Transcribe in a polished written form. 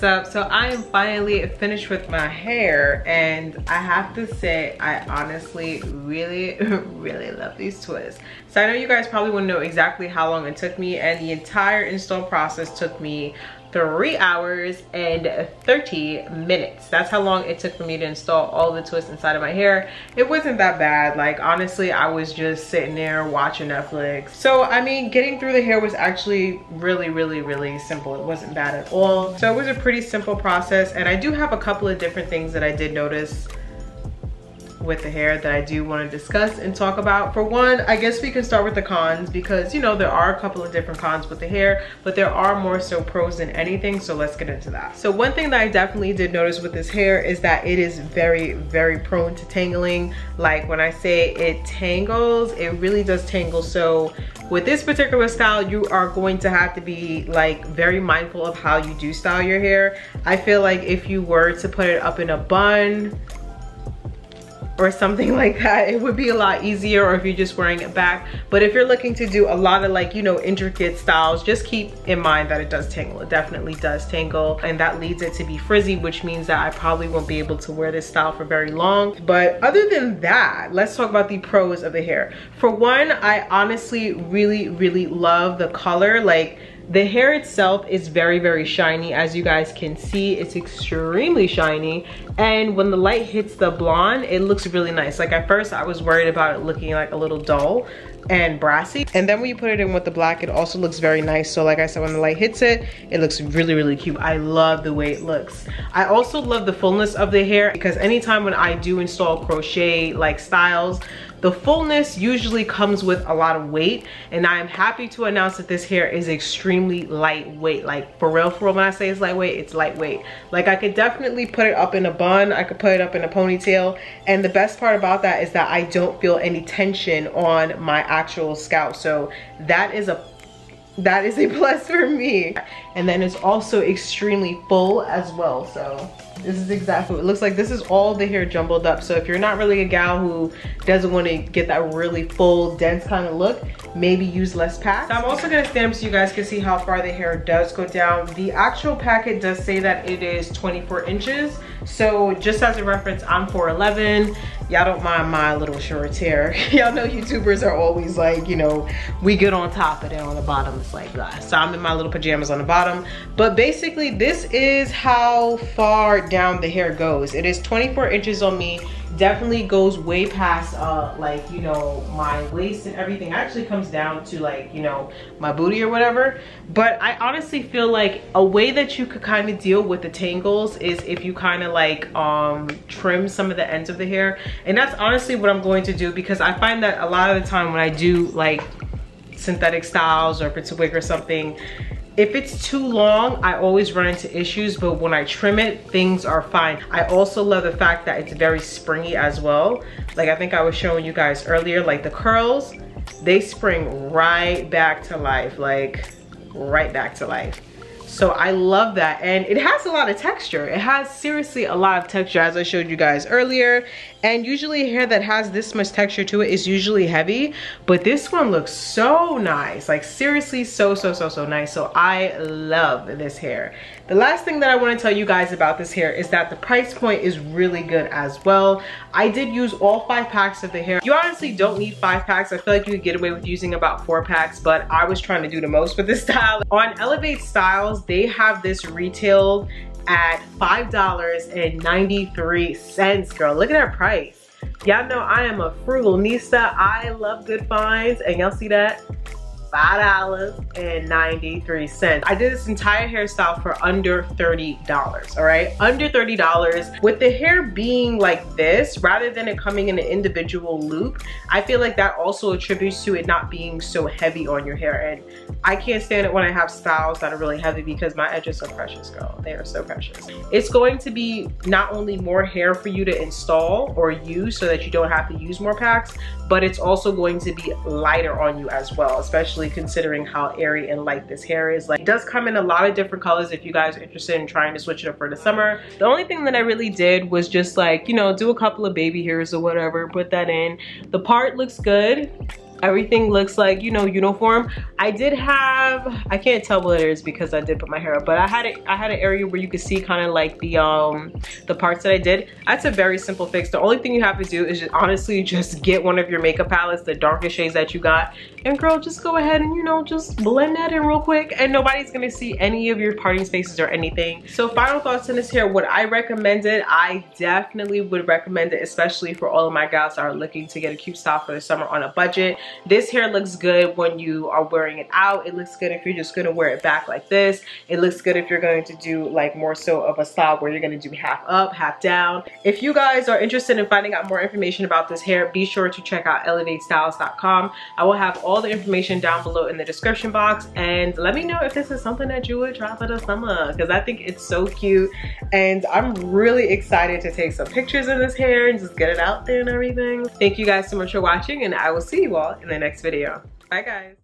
What's up? So I am finally finished with my hair, and I have to say I honestly really love these twists. So I know you guys probably want to know exactly how long it took me, and the entire install process took me 3 hours and 30 minutes. That's how long it took for me to install all the twists inside of my hair. It wasn't that bad. Like, honestly, I was just sitting there watching Netflix. So I mean, getting through the hair was actually really simple. It wasn't bad at all. So it was a pretty simple process, and I do have a couple of different things that I did notice with the hair that I do want to discuss and talk about. For one, I guess we can start with the cons, because you know there are a couple of different cons with the hair, but there are more so pros than anything, so let's get into that. So one thing that I definitely did notice with this hair is that it is very prone to tangling. Like, when I say it tangles, it really does tangle. So with this particular style, you are going to have to be like very mindful of how you do style your hair. I feel like if you were to put it up in a bun or something like that, it would be a lot easier, or if you're just wearing it back. But if you're looking to do a lot of, like, you know, intricate styles, just keep in mind that it does tangle. It definitely does tangle, and that leads it to be frizzy, which means that I probably won't be able to wear this style for very long. But other than that, let's talk about the pros of the hair. For one, I honestly really love the color. Like, the hair itself is very shiny. As you guys can see, it's extremely shiny, and when the light hits the blonde, it looks really nice. Like, at first I was worried about it looking like a little dull and brassy, and then when you put it in with the black, it also looks very nice. So like I said, when the light hits it, it looks really cute. I love the way it looks. I also love the fullness of the hair, because anytime when I do install crochet like styles, the fullness usually comes with a lot of weight, and I am happy to announce that this hair is extremely lightweight. Like, for real, when I say it's lightweight, it's lightweight. Like, I could definitely put it up in a bun, I could put it up in a ponytail, and the best part about that is that I don't feel any tension on my actual scalp. So that is a plus for me. And then it's also extremely full as well. So this is exactly what it looks like. This is all the hair jumbled up. So if you're not really a gal who doesn't want to get that really full, dense kind of look, maybe use less packs. So I'm also gonna stand up so you guys can see how far the hair does go down. The actual packet does say that it is 24 inches. So just as a reference, I'm 4'11". Y'all don't mind my little short hair. Y'all know YouTubers are always like, you know, we get on top and then on the bottom it's like that. So I'm in my little pajamas on the bottom. But basically, this is how far down the hair goes. It is 24 inches on me. Definitely goes way past like, you know, my waist and everything. Actually comes down to, like, you know, my booty or whatever. But I honestly feel like a way that you could kind of deal with the tangles is if you kind of like trim some of the ends of the hair. And that's honestly what I'm going to do, because I find that a lot of the time when I do like synthetic styles, or if it's a wig or something, if it's too long, I always run into issues, but when I trim it, things are fine. I also love the fact that it's very springy as well. Like, I think I was showing you guys earlier, like the curls, they spring right back to life, like right back to life. So I love that, and it has a lot of texture. It has seriously a lot of texture, as I showed you guys earlier. And usually hair that has this much texture to it is usually heavy, but this one looks so nice. Like, seriously, so nice. So I love this hair. The last thing that I want to tell you guys about this hair is that the price point is really good as well. I did use all 5 packs of the hair. You honestly don't need 5 packs. I feel like you could get away with using about 4 packs, but I was trying to do the most with this style. On Elevate Styles, they have this retailed at $5.93, girl. Look at that price. Y'all know I am a frugal nista. I love good finds, and y'all see that? $5.93. I did this entire hairstyle for under $30, all right? Under $30. With the hair being like this, rather than it coming in an individual loop, I feel like that also attributes to it not being so heavy on your hair. And I can't stand it when I have styles that are really heavy, because my edges are precious, girl. They are so precious. It's going to be not only more hair for you to install or use so that you don't have to use more packs, but it's also going to be lighter on you as well, especially considering how airy and light this hair is. Like, it does come in a lot of different colors if you guys are interested in trying to switch it up for the summer. The only thing that I really did was just, like, you know, do a couple of baby hairs or whatever, put that in. The part looks good. Everything looks like, you know, uniform. I did have, I can't tell what it is because I did put my hair up, but I had an area where you could see kind of like the parts that I did. That's a very simple fix. The only thing you have to do is just honestly just get one of your makeup palettes, the darkest shades that you got, and girl, just go ahead and, you know, just blend that in real quick, and nobody's gonna see any of your parting spaces or anything. So final thoughts on this hair. Would I recommend it? I definitely would recommend it, especially for all of my gals that are looking to get a cute style for the summer on a budget. This hair looks good when you are wearing it out. It looks good if you're just gonna wear it back like this. It looks good if you're going to do like more so of a style where you're gonna do half up, half down. If you guys are interested in finding out more information about this hair, be sure to check out elevatestyles.com. I will have all the information down below in the description box, and let me know if this is something that you would try for the summer, because I think it's so cute, and I'm really excited to take some pictures of this hair and just get it out there and everything. Thank you guys so much for watching, and I will see you all in the next video. Bye guys.